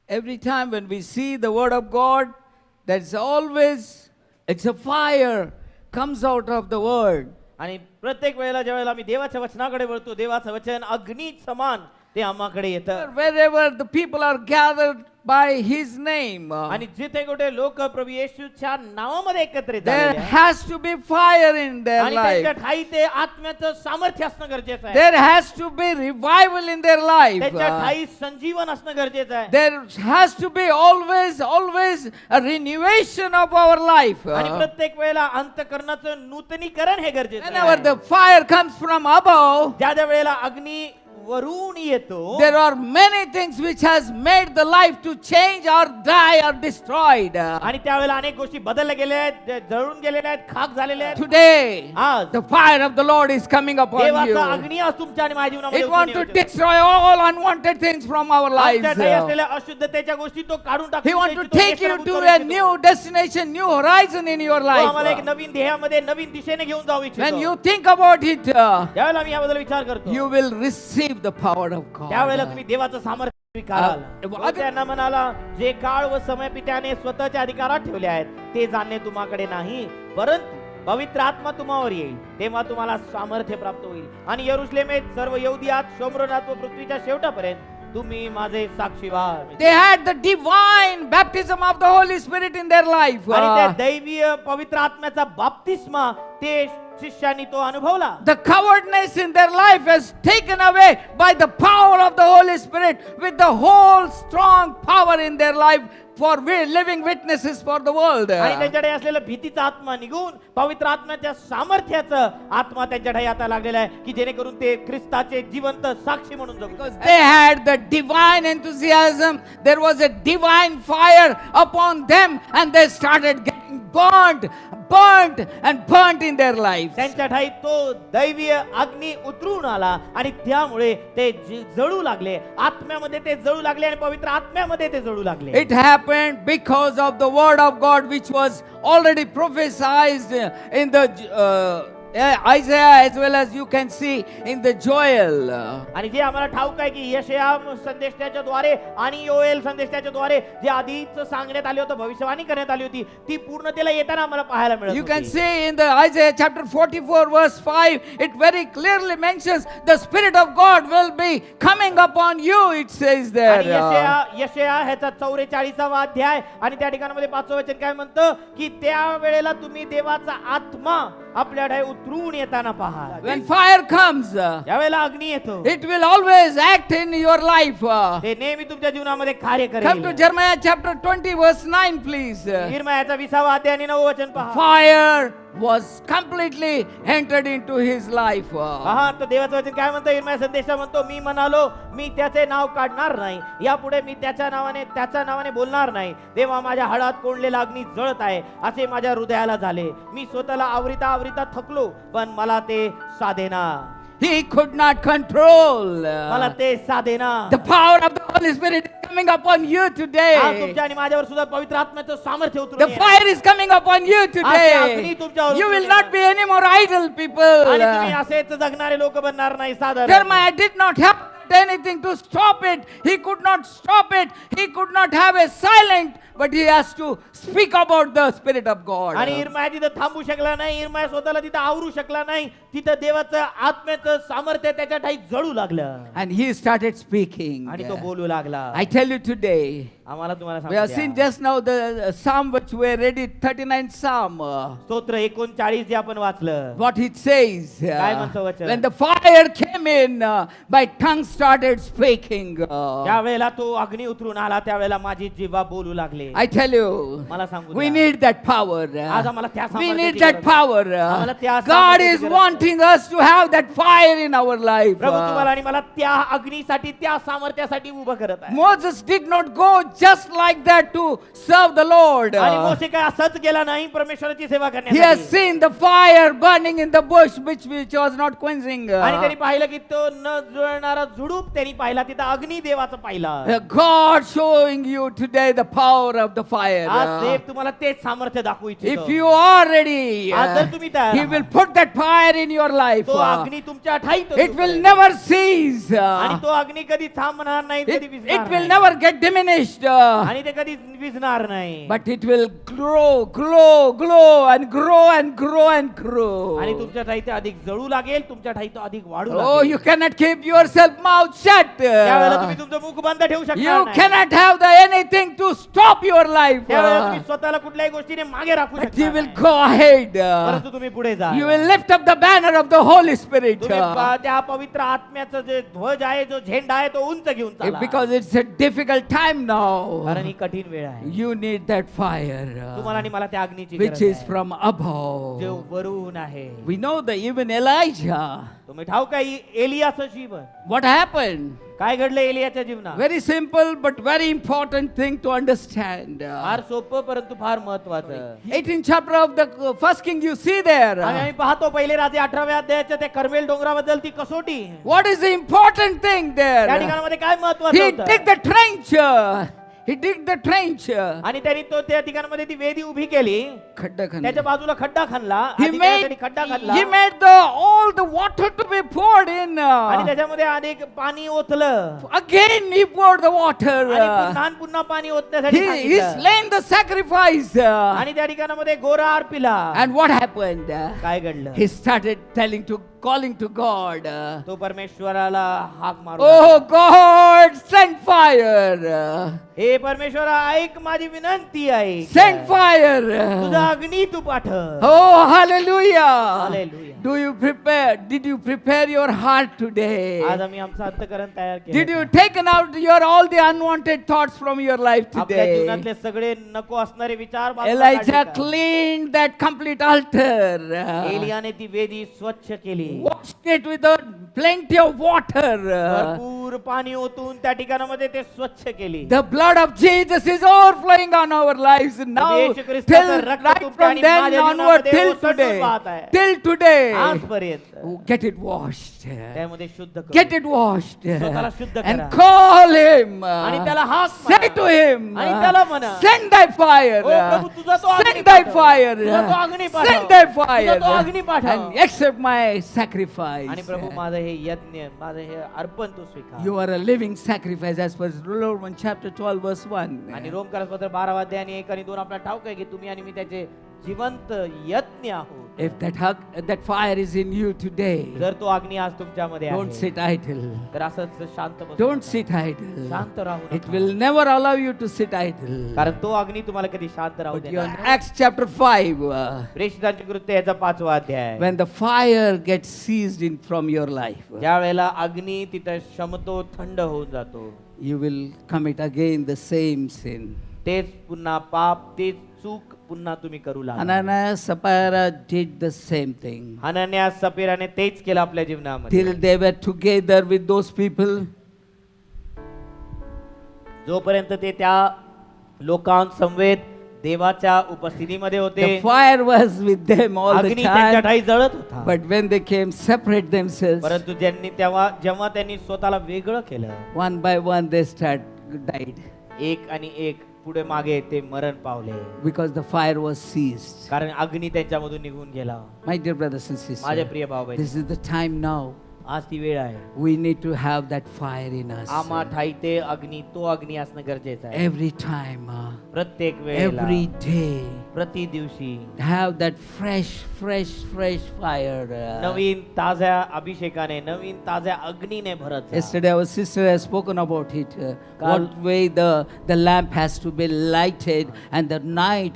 Every time when we see the word of God, there's always, it's a fire comes out of the word. आणि प्रत्येक वेळेला ज्या वेळेला आम्ही देवाच्या वचनाकडे वळतो, देवाचं वचन अग्नी समान ते आम्हाकडे येतं. Wherever the people are gathered by his name, आणि जिथे कुठे लोक प्रभू येशूच्या नावामध्ये एकत्रित there झालेले आहेत, has to be fire in their आणि त्यांच्या life. ठाई ते आत्म्याचं सामर्थ्य असणं गरजेचं आहे. There has to be revival in their life. त्यांच्या ठाई संजीवन असणं गरजेचं आहे. There has to be always a renewation of our life. आणि प्रत्येक वेळेला अंतःकरणाचं नूतनीकरण हे गरजेचं Whenever आहे. the fire comes from above, ज्या ज्या वेळेला अग्नी वरून येतो, there are many things which has made the life to change or die or destroyed. आणि त्यावेळेला अनेक गोष्टी बदलल्या गेल्या आहेत, जळून गेलेल्या आहेत, खाक झालेल्या आहेत. Today, आज the fire of the Lord is coming upon you. देवाचा अग्नी आज तुमच्या आणि माझ्या जीवनामध्ये It उतरून wants to येऊ शकतो. destroy all unwanted things from our आमच्या lives. ठाई असलेल्या अशुद्धतेच्या गोष्टी तो काढून टाकतो. He wants to take you to a new destination, new horizon in your आम्हाला एक life. नवीन ध्येयामध्ये नवीन दिशेने घेऊन जाऊ When इच्छितो. you think about it, ज्यावेळेला आम्ही याबद्दल विचार करतो, you will receive the power of त्यावेळेला God. तुम्ही देवाचं सामर्थ्य स्वीकाराल. तो त्यांना म्हणाला, जे काळ व समय पित्याने स्वतःच्या अधिकारात ठेवले आहेत ते जाणणे तुम्हाकडे नाही, परंतु पवित्र आत्मा तुम्हावर येईल, तेव्हा तुम्हाला सामर्थ्य प्राप्त होईल, आणि यरुशलेमेत सर्व यहुदियात शोमरोनात व पृथ्वीच्या शेवटापर्यंत तुम्ही माझे साक्षी व्हाल. They had the divine baptism of the Holy Spirit in their life. आणि त्या दैवीय पवित्र आत्म्याचा बाप्तिस्मा ते शिष्यांनी तो अनुभवला. The cowardness in their life is taken away by the power of the Holy Spirit, with the whole strong power in their life for living witnesses for the world. आणि त्यांच्याकडे असलेला भीतीचा आत्मा निघून पवित्र आत्म्याच्या सामर्थ्याचं आत्मा त्यांच्याकडे आता लागलेला आहे, की जेणेकरून ते ख्रिस्ताचे जिवंत साक्षी म्हणून जगू Because शकतात. they had the divine enthusiasm, there was a divine fire upon them, and they started getting burnt in their lives. त्यांच्या ठाई तो दैवीय अग्नी उतरून आला, आणि त्यामुळे ते जळू लागले, आत्म्यामध्ये ते जळू लागले, आणि पवित्र आत्म्यामध्ये ते जळू लागले. It happened because of the word of God, which was already prophesied in the Isaiah, as well as you can see in the Joel. आणि जे आम्हाला ठाऊक आहे की यशया संदेशाच्या द्वारे आणि योएल संदेशाच्या द्वारे जे आधीच सांगण्यात आले होते, भविष्यवाणी करण्यात आली होती, ती पूर्णतेला येताना आम्हाला पाहायला मिळत You can होती. see in the Isaiah chapter 44 verse 5, it very clearly mentions the Spirit of God will be coming upon you, it says there. आणि यशया ह्याचा 44वा अध्याय आणि त्या ठिकाणामध्ये 5वं वचन काय म्हणतं, की त्या वेळेला तुम्ही देवाचा आत्मा आपल्याकडे उतरून येताना पहा. When fire comes, यावेळेला अग्नी येतो, it will always act in your life. ते नेहमी तुमच्या जीवनामध्ये कार्य Come करेल. to Jeremiah chapter 20 verse 9, please. यिर्मयाचा 20वा अध्याय आणि 9वं वचन पहा. Fire was completely entered into his life. पहा, तो देवाचं वचन काय म्हणतो, यिर्मया संदेशा म्हणतो, मी म्हणालो, मी त्याचे नाव काढणार नाही, यापुढे मी त्याच्या नावाने बोलणार नाही. तेव्हा माझ्या हाडात कोंडलेला अग्नी जळत आहे, असे माझ्या हृदयाला झाले. मी स्वतःला आवरिता थकलो, पण मला ते साधेना. He could not control. मला ते साधेना. The power of the Holy Spirit is coming upon you आज today. तुमच्या आणि माझ्यावर सुद्धा पवित्र आत्म्याचं सामर्थ्य The उतरून येईल. fire is coming upon you Agni today. तुमच्यावर You will उतरून not be any more idle आणि people. तुम्ही असेच जगणारे लोक बनणार नाही. साधारण Jeremiah did not have anything to stop it. He could not stop it. He could not have a silent, but he has to speak about the Spirit of God. आणि इर्माया तिथं थांबू शकला नाही, इर्माया स्वतःला तिथं आवरू शकला नाही. तिथं देवाचं आत्म्याचं सामर्थ्य त्याच्या ठाई जळू लागलं, And he started speaking. आणि तो बोलू लागला. I tell you today, आम्हाला तुम्हाला we have सांगतो seen द्या. just now the psalm which we read it, 39th psalm. स्तोत्र 39 जे आपण वाचलं, What it says, काय म्हणतं वचन? when the fire came in, my tongue started speaking. ज्या वेळेला तो अग्नी उतरून आला, त्यावेळेला माझी जिव्हा बोलू लागले. I tell you, मला सांगू we द्या. need that power. आज आम्हाला त्या We सामर्थ्याची need that गरज आहे. power. आम्हाला त्या God सामर्थ्याची is गरज आहे. wanting us to have that fire in our life. प्रभू तुम्हाला आणि मला त्या अग्नीसाठी, त्या सामर्थ्यासाठी उभं करत आहे. Moses did not go just like that to serve the Lord. आणि मोशे काय असंच गेला नाही परमेश्वराची सेवा He has करण्यासाठी. seen the fire burning in the bush which was not quenching. आणि त्यांनी पाहिलं की तो न जुळणारा झुडूप त्यांनी पाहिला, तिथं अग्नी देवाचा पाहिला. God showing you today the power of the fire. आज देव तुम्हाला तेच सामर्थ्य दाखवू इच्छितो. If you are ready, आज जर तुम्ही तयार He आहात, will put that fire in your life. तो अग्नी तुमच्या ठाई तो It will सुटेल. never cease. आणि तो अग्नी कधी थांबणार नाही, कधी It विझणार will नाही. never get diminished. quenched, आणि ते कधीच विझणार नाही. but it will grow, grow, grow, and grow, and grow, and grow. आणि तुमच्या ठाई ते अधिक जळू लागेल, तुमच्या ठाई तो अधिक वाढू Oh, लागेल. you cannot keep yourself mouth shut. त्यावेळेला तुम्ही तुमचं मुख बंद ठेवू शकणार You नाही. cannot have anything to stop your life. त्यावेळेला तुम्ही स्वतःला कुठल्याही गोष्टीने मागे राखू But you शकणार will नाही. go ahead. परंतु तुम्ही पुढे जा. You will lift up the banner of the Holy Spirit. तुम्ही त्या पवित्र आत्म्याचं जे ध्वज आहे, जो झेंडा आहे, तो उंच घेऊन चाला. Because it's a difficult time now. कारण ही कठीण वेळ आहे. You need that fire तुम्हाला आणि मला त्या अग्नीची which गरज is आहे. from above. जे वरून आहे. We know that even Elijah, तुम्ही ठाऊक आहे एलियाचं जीवन. what happened? काय घडलं एलियाच्या जीवनात? Very simple but very important thing to understand. फार सोपं परंतु फार महत्वाचं. 18th chapter of the first king you see there. आणि आम्ही पाहतो पहिले राजे 18व्या अध्यायाच्या त्या कर्मेल डोंगराबद्दल ती कसोटी. What is the important thing त्या there? ठिकाणामध्ये काय महत्वाचं He होतं? dig the trench. He dig the trench. आणि त्यांनी तो त्या ठिकाणामध्ये ती वेदी उभी केली. खड्डा खणला. त्याच्या बाजूला खड्डा खणला. He आणि made, त्यांनी खड्डा खणला. he made all the water to be poured in. आणि त्याच्यामध्ये अनेक पाणी ओतलं. Again he poured the water. आणि पुन्हा पाणी ओतण्यासाठी He सांगितलं. slain the sacrifice. आणि त्या ठिकाणामध्ये गोरा अर्पिला. And what happened? काय घडलं? He started calling to God. तो परमेश्वराला हाक मारू Oh God, send fire. हे परमेश्वरा ऐक माझी विनंती आहे. Send fire. तुझा अग्नी तू पाठव. Oh, hallelujah. Hallelujah. Did you prepare your heart today? आज आम्ही आमचं अंतःकरण तयार Did केलं. you taken out all the unwanted thoughts from your life आपल्या today? जीवनातले सगळे नको असणारे विचार बाजूला Elijah काढले का? cleaned that complete altar. एलियाने ती वेदी स्वच्छ केली. Washed it with plenty of water. भरपूर पाणी ओतून त्या ठिकाणामध्ये ते स्वच्छ केली. The blood of Jesus is overflowing on our lives now. Yeshu ख्रिस्ताचं Till रक्त right तुमच्या from आणि then माझ्या onward जीवनामध्ये till ओसंडून today. वाहत आहे. Till today. आजपर्यंत Get it washed. त्यामध्ये शुद्ध करू. Get it washed. स्वतःला शुद्ध And करा. call him. आणि त्याला हाक Say मारा. to him. आणि त्याला म्हणा. Send thy fire. ओ प्रभू, तुझा तो अग्नी Send thy पाठव. fire. तुझा तो अग्नी पाठव. Send thy तुझा fire. तो अग्नी पाठव. And accept my sacrifice. आणि प्रभू माझं हे यज्ञ, माझं हे अर्पण तू स्वीकार. You are a living sacrifice as per Romans chapter 12 verse 1. आणि रोमकारपत्र 12 अध्याय आणि 1 आणि 2 आपल्याला ठाऊक आहे की तुम्ही आणि मी त्याचे जिवंत यज्ञ आहोत. If that fire is in you today, जर तो अग्नी आज तुमच्यामध्ये don't आहे sit idle. तर असंच शांत बसू Don't नका. sit idle. शांत राहू It नका. will never allow you to sit idle. कारण तो अग्नी तुम्हाला कधी शांत राहू But देणार in नाही. Acts chapter 5, प्रेषितांचे कृत्य याचा 5वा अध्याय. when the fire gets seized in from your life, ज्या वेळेला अग्नी तिथं शमतो, थंड होऊन जातो, you will commit again the same sin. तेच पुन्हा पाप, तेच चूक पुन्हा तुम्ही करू लागला. Ananias, Sapphira did the same thing. हनन्यास सफीराने तेच केलं आपल्या जीवनामध्ये. Till they were together with those people, जोपर्यंत ते त्या लोकांसमवेत देवाच्या उपस्थितीमध्ये होते, the fire was with them all the अग्नी त्यांच्या time. ठाई जळत होता. But when they came separate themselves, परंतु जेव्हा त्यांनी स्वतःला वेगळं केलं, one by one they died एक आणि एक पुढे मागे ते मरण Pawle. because the fire was seized. कारण अग्नी त्यांच्यामधून निघून गेला. My dear brothers and माझे sisters, प्रिय भाऊ बहिणी, this is the time now. आज ती वेळ आहे. We need to have that fire in us. आम्हा ठाई ते अग्नी, तो अग्नी असणं गरजेचं आहे. Every time, प्रत्येक वेळेला, every day, प्रति दिवशी have that fresh fire. नवीन ताज्या अभिषेकाने, नवीन ताज्या अग्नीने भरत जा. Yesterday our sister has spoken about it. What way the lamp has to be lighted, and the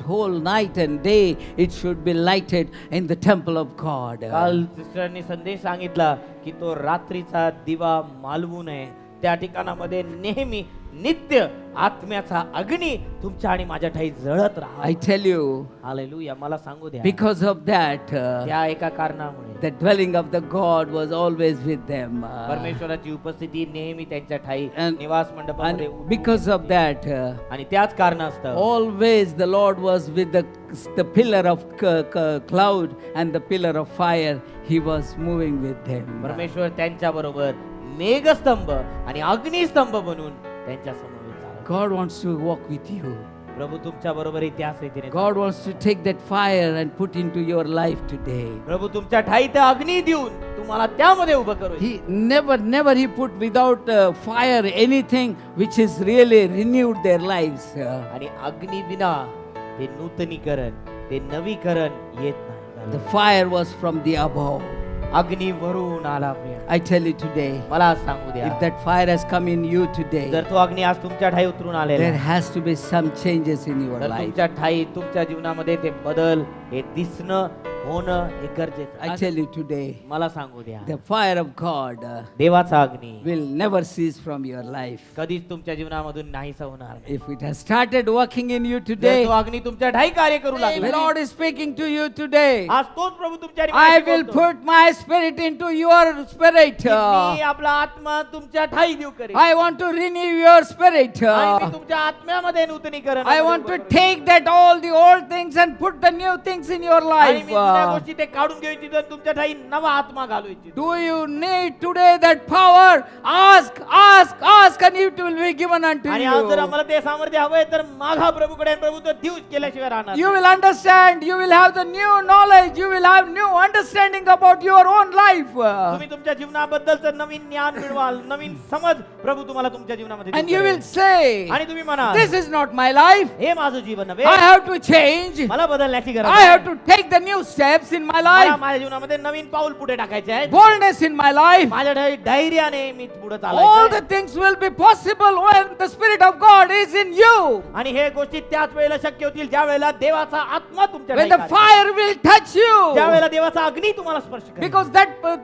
whole night and day, it should be lighted in the temple of God. काल सिस्टरनी संदेश सांगितला की तो रात्रीचा दिवा मालवू नये. त्या ठिकाणामध्ये नेहमी नित्य आत्म्याचा अग्नी तुमच्या आणि माझ्या ठाई जळत राहा. I tell you, hallelujah. मला सांगू द्या, because of that, त्या एका कारणामुळे the dwelling of the God was always with them. परमेश्वराची उपस्थिती नेहमी त्यांच्या ठाई And- निवास मंडपामध्ये And because of that, आणि त्याच कारणास्तव always the Lord was with the pillar of cloud and the pillar of fire. He was moving with them. परमेश्वर त्यांच्या बरोबर मेघस्तंभ आणि अग्निस्तंभ बनून त्यांच्या समोर चालत. God wants to walk with you. प्रभू तुमच्या बरोबर त्याच रीतीने God wants to take that fire and put into your life today. प्रभू तुमच्या ठाई ते अग्नी देऊन तुम्हाला त्यामध्ये उभं करू. He never he put without fire anything which is really renewed their lives. आणि अग्नी विना ते नूतनीकरण, ते नवीकरण येत नाही. The fire was from the above. अग्नी वरून आला प्रिय. I tell you today, मला सांगू द्या, if that fire has come in you today, जर तो अग्नी आज तुमच्या ठाई उतरून आलेला there आहे, has to be some changes in your तर life. तुमच्या ठाई तुमच्या जीवनामध्ये ते बदल हे दिसणं होणं हे गरजेचं I आहे. tell you today, मला सांगू द्या, the fire of God देवाचा अग्नी will never cease from your life. कधीच तुमच्या जीवनामधून नाहीसा होणार नाही. If it has started working in you जर today, तो अग्नी तुमच्या ठाई कार्य करू the लागला, Lord is speaking to you today. आज तोच प्रभू तुमच्या I हृदयात will शिकवतो. put my spirit into your spirit. मी आपला आत्मा तुमच्या ठाई देऊ करेन. I want to renew your spirit. आणि मी तुमच्या आत्म्यामध्ये नूतनीकरण I want to take that all the old things and put the new things in your आणि life. मी जुन्या गोष्टी ते काढून घेऊ इच्छितो आणि तुमच्या ठाई नवा आत्मा घालू इच्छितो. Do you need today that power? Ask, and it will be given unto आणि आज जर you. आम्हाला ते सामर्थ्य हवंय तर मागा प्रभूकडे आणि प्रभू तो देऊ केल्याशिवाय राहणार You नाही. will understand, you will have the new knowledge, you will have new understanding about your own life. तुम्ही तुमच्या जीवनाबद्दलचं नवीन ज्ञान मिळवाल, नवीन समज प्रभू तुम्हाला तुमच्या जीवनामध्ये And देऊ you will करेल. say, आणि तुम्ही म्हणा, this is not my life. हे माझं जीवन नव्हे, I have to change. मला बदलण्याची गरज I have आहे. to take the new steps in my मला life. माझ्या जीवनामध्ये नवीन पाऊल पुढे टाकायचे आहे. Boldness in my life. माझ्या धैर्याने मी पुढे All चालायचं the things will be possible when the Spirit of God is in you. आणि हे गोष्टी त्याच वेळेला शक्य होतील ज्या वेळेला देवाचा आत्मा तुमच्या When ठाई the कार्य fire will touch करेल. ज्या you. वेळेला देवाचा अग्नी तुम्हाला स्पर्श करेल. Because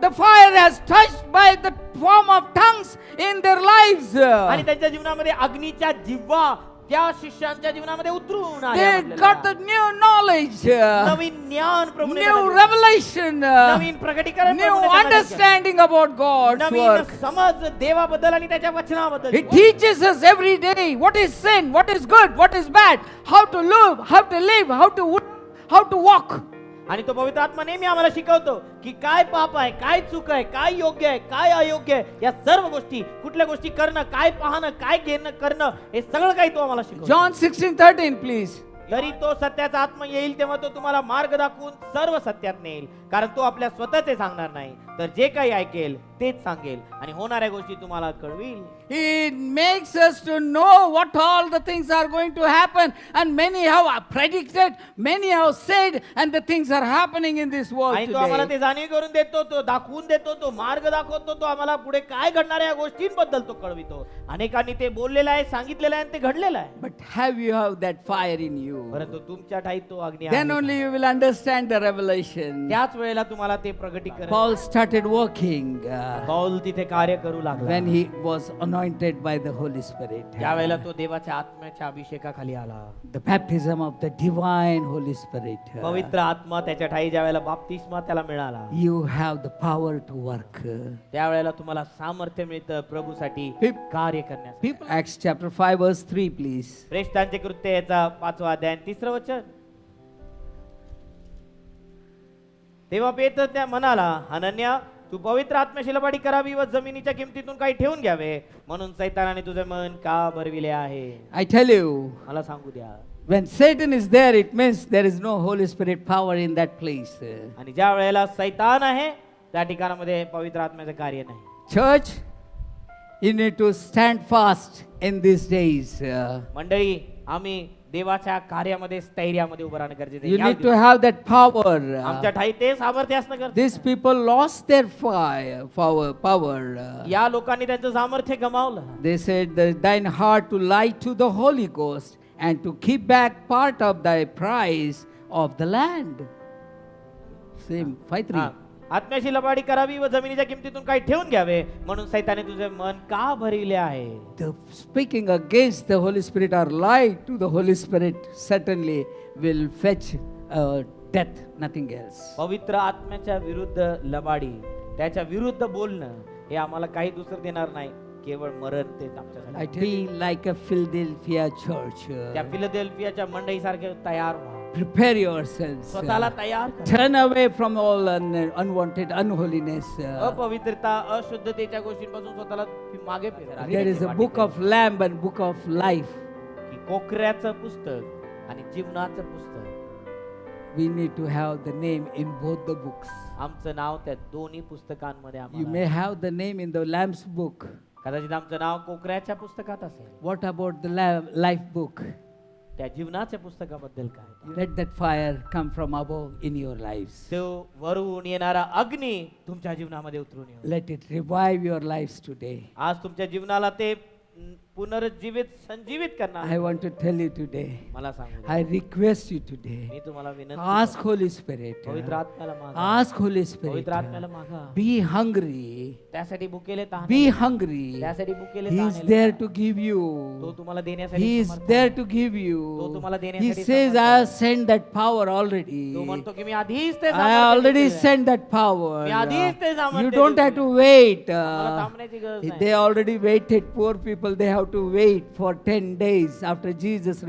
the fire has touched by the form of tongues in their lives. आणि त्यांच्या जीवनामध्ये अग्नीच्या जिव्हा त्या शिष्यांच्या जीवनामध्ये उतरून आल्या They म्हटलेलं got आहे. the new knowledge, नवीन ज्ञान प्रभूने new त्यांना दिलं. revelation, नवीन प्रकटीकरण new प्रभूने त्यांना दिलं. understanding about God's Naveen work. समज देवाबद्दल आणि त्याच्या वचनाबद्दल. He teaches us every day what is sin, what is good, what is bad, how to live, how to walk. आणि तो पवित्र आत्मा नेहमी आम्हाला शिकवतो की काय पाप आहे, काय चूक आहे, काय योग्य आहे, काय अयोग्य आहे, या सर्व गोष्टी, कुठल्या गोष्टी करणं, काय पाहणं, काय घेणं करणं, हे सगळं काही तो आम्हाला शिकवतो. John 16:13, please. जरी तो सत्याचा आत्मा येईल तेव्हा तो तुम्हाला मार्ग दाखवून सर्व सत्यात नेईल, कारण तो आपल्या स्वतःचे सांगणार नाही, तर जे काही ऐकेल तेच सांगेल आणि होणाऱ्या गोष्टी तुम्हाला कळविल. He makes us to know what all the things are going to happen, and many have predicted, many have said, and the things are happening in this world आणि तो आम्हाला today. ते जाणीव करून देतो, तो दाखवून देतो, तो मार्ग दाखवतो, तो आम्हाला पुढे काय घडणाऱ्या या गोष्टींबद्दल तो कळवितो. अनेकांनी ते बोललेलं आहे, सांगितलेलं आहे आणि ते घडलेलं आहे. But you have that fire in you? परंतु तुमच्या ठाई तो अग्नी Then आहे. only you will understand the revelation. त्याच वेळेला तुम्हाला ते प्रगटीकरण. Paul started working पौल तिथे कार्य करू लागला when he was anointed by the Holy Spirit. त्यावेळेला तो देवाच्या आत्म्याच्या अभिषेकाखाली आला. The baptism of the divine Holy Spirit. पवित्र आत्मा त्याच्या ठाई ज्यावेळेला बाप्तिस्मा त्याला मिळाला, You have the power to work. त्यावेळेला तुम्हाला सामर्थ्य मिळतं प्रभूसाठी कार्य करण्यासाठी. Acts chapter 5 verse 3, please. श्रेष्ठांचे कृत्य याचा 5वा अध्याय 3रं वचन. तेव्हा पेत्र त्या म्हणाला, अनन्या, तू पवित्र आत्म्याशी लबाडी करावी व जमिनीच्या किमतीतून काही ठेवून घ्यावे, म्हणून सैतानाने तुझे मन का भरविले आहे. I tell you, मला सांगू द्या, when Satan is there, it means there is no Holy Spirit power in that place. आणि ज्या वेळेला सैतान आहे त्या ठिकाणामध्ये पवित्र आत्म्याचं कार्य नाही. Church, you need to stand fast in these days. मंडळी, आम्ही देवाच्या कार्यामध्ये स्थैर्यामध्ये उभं राहणं गरजेचं You आहे. need to have that power. आमच्या ठाई ते सामर्थ्य असणं गरजेचं These people lost their power. आहे. या लोकांनी त्यांचं सामर्थ्य गमावलं. They said, thine heart to lie to the Holy Ghost and to keep back part of thy price of the land. Same, 5:3. हा. आत्म्याशी लबाडी करावी व जमिनीच्या किमतीतून काही ठेवून घ्यावे, म्हणून सैताने तुझे मन का भरविले आहे. The speaking against the Holy Spirit or lie to the Holy Spirit certainly will fetch death, nothing else. पवित्र आत्म्याच्या विरुद्ध लबाडी, त्याच्या विरुद्ध बोलणं हे आम्हाला काही दुसरं देणार नाही, केवळ मरण तेच आमच्यासाठी. I tell you, like a Philadelphia church. त्या फिलाडेल्फियाच्या मंडळीसारखे तयार व्हा. Prepare yourselves. स्वतःला तयार करा. Turn away from all unwanted unholiness. अपवित्रता, अशुद्धतेच्या गोष्टींपासून स्वतःला मागे फिरा. There is a book of Lamb and book of life. की कोकऱ्याचं पुस्तक आणि जीवनाचं पुस्तक. We need to have the name in both the books. आमचं नाव त्या दोन्ही पुस्तकांमध्ये You आम्हाला may have the name in the Lamb's book. कदाचित आमचं नाव कोकऱ्याच्या पुस्तकात असेल. What about the life book? त्या जीवनाच्या पुस्तकाबद्दल काय? Let that fire come from above in your lives. तो वरून येणारा अग्नी तुमच्या जीवनामध्ये उतरून येऊ. Let it revive your lives today. आज तुमच्या जीवनाला ते पुनर्जीवित संजीवित करणार. I want to tell you today. मला सांगू द्या. I request you today. मी तुम्हाला विनंती Ask करतो. Holy Spirit. पवित्र आत्म्याला मागा. Ask Holy Spirit. पवित्र आत्म्याला मागा. Be hungry. त्यासाठी भुकेले तहान. Be hungry. त्यासाठी भुकेले He तहान. is there to give you. तो तुम्हाला देण्यासाठी He is समर्थ there आहे. to give you. तो तुम्हाला He देण्यासाठी says, समर्थ I आहे. have sent that power already. तो म्हणतो की मी आधीच ते I सामर्थ्य already दिलेलं आहे. sent that power. मी आधीच ते सामर्थ्य You don't have to दिलेलं wait. मला थांबण्याची गरज नाही. They already waited. Poor people, they have to wait for 10 days after Jesus'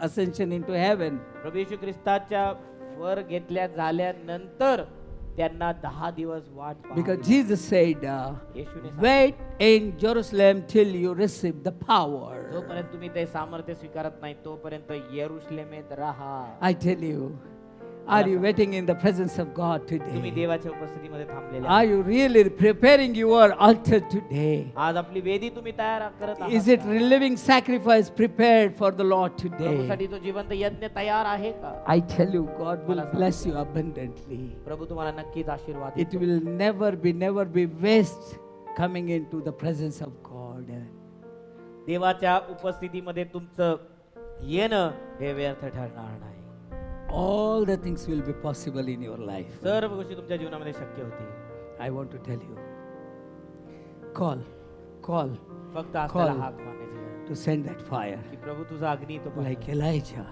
ascension into heaven. प्रभू येशू ख्रिस्ताच्या वर घेतल्या झाल्यानंतर त्यांना 10 दिवस वाट पाहावी Because लागली. Jesus said, येशूने सांगितलं, wait in Jerusalem till you receive the power. जोपर्यंत तुम्ही ते सामर्थ्य स्वीकारत नाही तोपर्यंत येरुशलेमेत राहा. I tell you, are you waiting in the presence of God तुम्ही today? देवाच्या उपस्थितीमध्ये थांबलेले Are आहात. you really preparing your altar today? आज आपली वेदी तुम्ही तयार करत आहात Is it का? living sacrifice prepared for the Lord today? प्रभूसाठी तो जिवंत यज्ञ तयार आहे का? I tell you, God will bless you abundantly. प्रभू तुम्हाला नक्कीच आशीर्वाद It देतो. will never be waste coming into the presence of God. देवाच्या उपस्थितीमध्ये तुमचं येणं हे व्यर्थ ठरणार नाही. All the things will be possible in your life. सर्व गोष्टी तुमच्या जीवनामध्ये शक्य होतील. I want to tell you. Call फक्त आपल्याला Call. हाक मारण्याची गरज आहे. to send that fire. की प्रभू तुझा अग्नी तो Like पाठव. Elijah.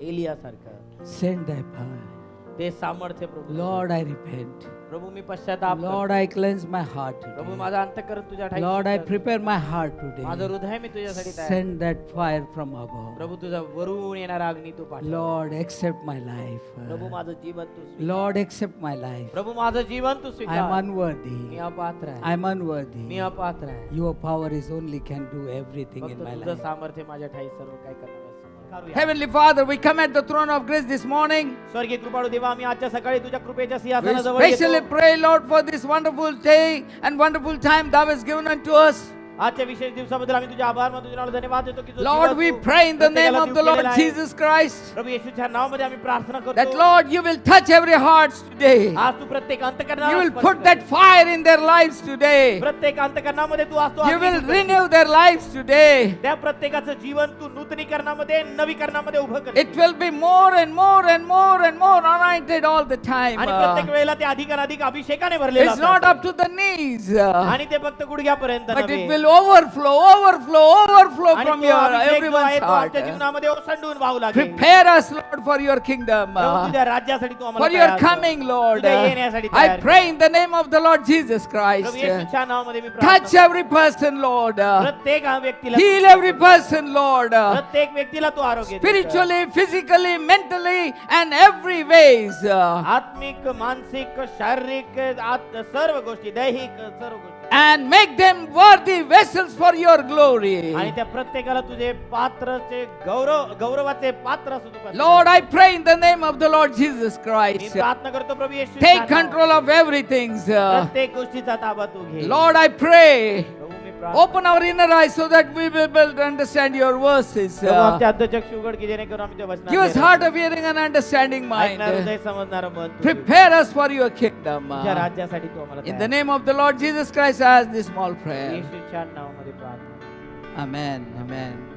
एलियासारखं Send that fire. ते सामर्थ्य प्रभू. Lord, I repent. प्रभू मी पश्चाताप Lord, करतो. I cleanse my heart Prabhu today. माझा अंतःकरण तुझ्या ठाई Lord, I शुद्ध कर. prepare my heart माझं today. हृदय मी तुझ्यासाठी तयार. Send that fire from above. प्रभू तुझा वरून येणारा अग्नी तू पाठव. Lord, accept my life. प्रभू माझं जीवन तू स्वीकार. Lord, accept my life. प्रभू माझं जीवन तू I am स्वीकार. मी unworthy. अपात्र आहे. I am me unworthy. अपात्र आहे. Your power is only can do everything in फक्त my तुझं life. सामर्थ्य माझ्या ठाई सर्व काय करणार आहे. Heavenly Father, we come at the throne of grace this morning. स्वर्गीय कृपाळू देवा आम्ही आजच्या सकाळी तुझ्या कृपेच्या We सिंहासनाजवळ especially येतो. pray, Lord, for this wonderful day and wonderful time thou hast given unto us. आजच्या विशेष दिवसाबद्दल आम्ही तुझ्या आभार मानतो, तुझ्या नावाला धन्यवाद देतो की जो Lord, दिवस we तू pray in the name प्रत्येकाला of the देऊ Lord केलेला आहे. Jesus Christ प्रभू येशूच्या नावामध्ये आम्ही प्रार्थना that, करतो. Lord, you will touch every heart today. आज तू प्रत्येक अंतःकरणाला You will स्पर्श put कर. that fire in their lives today. प्रत्येक अंतःकरणामध्ये तू आज तू You अग्नी will उभं कर. renew their lives today. त्या प्रत्येकाचं जीवन तू नूतनीकरणामध्ये नवीकरणामध्ये उभं कर. It will be more and more and more and more anointed all the time. आणि प्रत्येक वेळेला ते अधिक आणि अधिक अभिषेकाने भरलेलं It's not असावं. up to the knees, आणि ते फक्त गुडघ्यापर्यंत but नव्हे. it will overflow आणि from तो your अभिषेक जो आहे everyone's तो heart. आमच्या जीवनामध्ये ओसंडून वाहू लागेल. Prepare us, Lord, for your kingdom. प्रभू तुझ्या राज्यासाठी तू आम्हाला For your तयार कर. coming, Lord. तुझ्या येण्यासाठी I तयार कर. pray in the name of the Lord Jesus Christ. प्रभू येशूच्या नावामध्ये मी प्रार्थना Touch करतो. every person, Lord. प्रत्येक व्यक्तीला Heal every person, Lord. प्रत्येक व्यक्तीला तू आरोग्य दे. Spiritually, physically, mentally, and every ways. आत्मिक मानसिक शारीरिक सर्व गोष्टी दैहिक सर्व गोष्टी And make them worthy vessels for your glory. आणि त्या प्रत्येकाला तुझे पात्रचे गौरवाचे पात्र असू तू. Lord, I pray in the name of the Lord Jesus me Christ. प्रार्थना करतो प्रभू येशू Take control of everything. प्रत्येक गोष्टीचा ताबा तू घे. Lord, I pray. प्रभू मी प्रार्थना Open our inner eyes so that we will be able to understand your verses. प्रभू आमच्या अध्यक्ष उघड की जेणेकरून आम्ही त्या वचनात Give us heart of hearing and understanding mind. ऐकणारं हृदय समजणारं मन तू दे. Prepare us for your kingdom. तुझ्या राज्यासाठी तू आम्हाला In तयार the name of the Lord Jesus Christ, I ask this small कर. prayer. येशूच्या नावामध्ये प्रार्थना. Amen. Amen.